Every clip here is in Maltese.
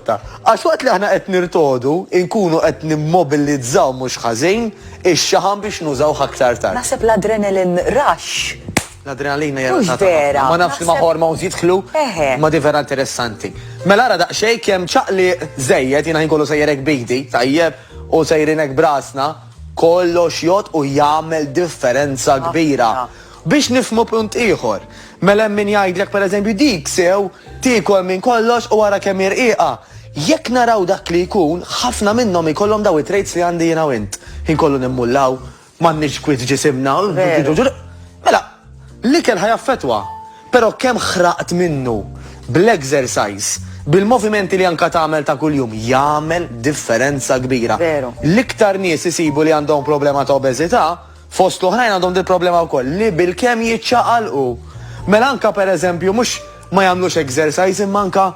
ġotta. Għax waqt li aħna qed nirtodu, inkunu qed nimmobilizzaw mhux ħażin ix-xaħam biex nużaw aktar tard. Naħseb l-adrenalin rush. L-adrenalina Mhux vera. ma nafx li ma hormones jidħlu, ma di vera interessanti. Mela ara daqsxejn kemm ċaqli żejjed jiena ħinkollu sejjerek bidi, tajjeb, u sejrinek brasna, kollox jgħod u jagħmel differenza kbira. Biex nifmu punt ieħor. Mela min jgħidlek pereżempju dik sew tiekol minn kollox u wara kemm irqiqa. Jekk naraw dak li jkun, ħafna minnhom ikollhom daw it-traits li għandi jiena u int. Inkollu nimmullaw, m'għandniex kwiet ġisimna. Mela, l-ikel ħajaffetwa, però kemm ħraqt minnu bl-exercise, bil-movimenti li anka tagħmel ta' kuljum jagħmel differenza kbira. L-iktar nies isibu li għandhom problema ta' obeżità, fost l-oħrajn għandhom dil problema wkoll li bil-kemm jiċċaqalqu. Mela anka pereżempju mhux ma jagħmlux exercise imma anka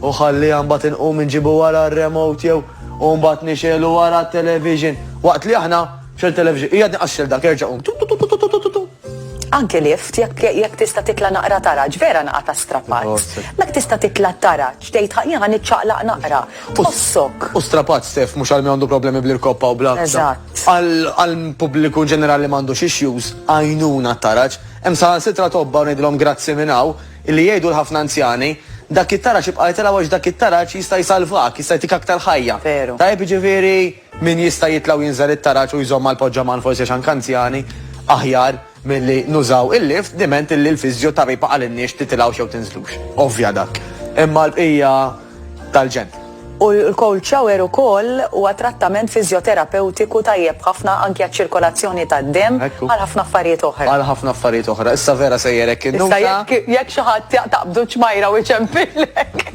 u ħalli mbagħad inqum inġibu wara r-remote jew u mbagħad nixelu wara t-television. Waqt li aħna x'il-television hija nqaxxel dak erġa' qum. Anke lift, jekk tista' titla' naqra taraġ, vera naqra strapazz. Mek tista' titla' taraġ, tgħid ħaqja niċċaqlaq naqra. Tossok. U strapazz Stef, mhux għal min għandu problemi bl-irkoppa u bl-akta. Eżatt. Għall-pubbliku ġenerali m'għandux issues, għajnuna taraġ. Hemm saħansitra tobba u ngħidilhom grazzi minn hawn, illi jgħidu l-ħafna anzjani, dak it-taraġ ibqa' jtilgħu għax dak it-taraġ jista' jsalvak, jista' jtik aktar ħajja. Veru. Tajjeb jiġifieri min jista' jitlaw jinżel it-taraġ u jżomm mal-poġġaman forsi x'anke anzjani aħjar milli nużaw il-lift diment illi l-fiżjo taripa għal-inniex titilawx jew tinżlux. Ovvja dak. Imma l-bqija tal-ġen. U l-cold shower ukoll huwa trattament fiżjoterapeutiku tajjeb ħafna anke għaċ-ċirkolazzjoni tad-dem għal ħafna affarijiet oħra. Għal ħafna affarijiet oħra. Issa vera sejjerek in-nusa. Issa jekk xi ħadd taqbdu ċmajra u jċempilek.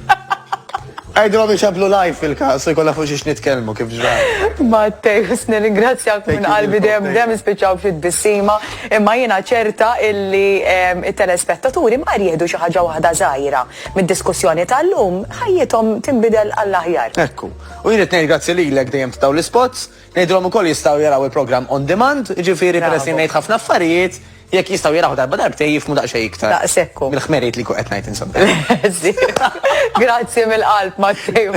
Għajdru biex għablu live fil-kas, u jkolla fuq xiex nitkelmu kif ġraħ. Mattej, nirringrazzjak minn qalbi dem spiċaw fit-bissima, imma jiena ċerta illi il-telespettaturi ma jieħdu xi ħaġa waħda żgħira mid-diskussjoni tal-lum ħajjithom tinbidel għall-aħjar. Ekku. U jien qed ngħid grazzi lilek dejjem f'daw l-ispots, ngħidulhom ukoll jistgħu jaraw il-programm on demand, jiġifieri peress li ngħid ħafna affarijiet, jekk jistgħu jaraw darba darbtej jifhmu daqsxejn iktar. Daqshekk. Mill-ħmerijiet li qed ngħid insomma. Grazzi mill-qalb, Mattej.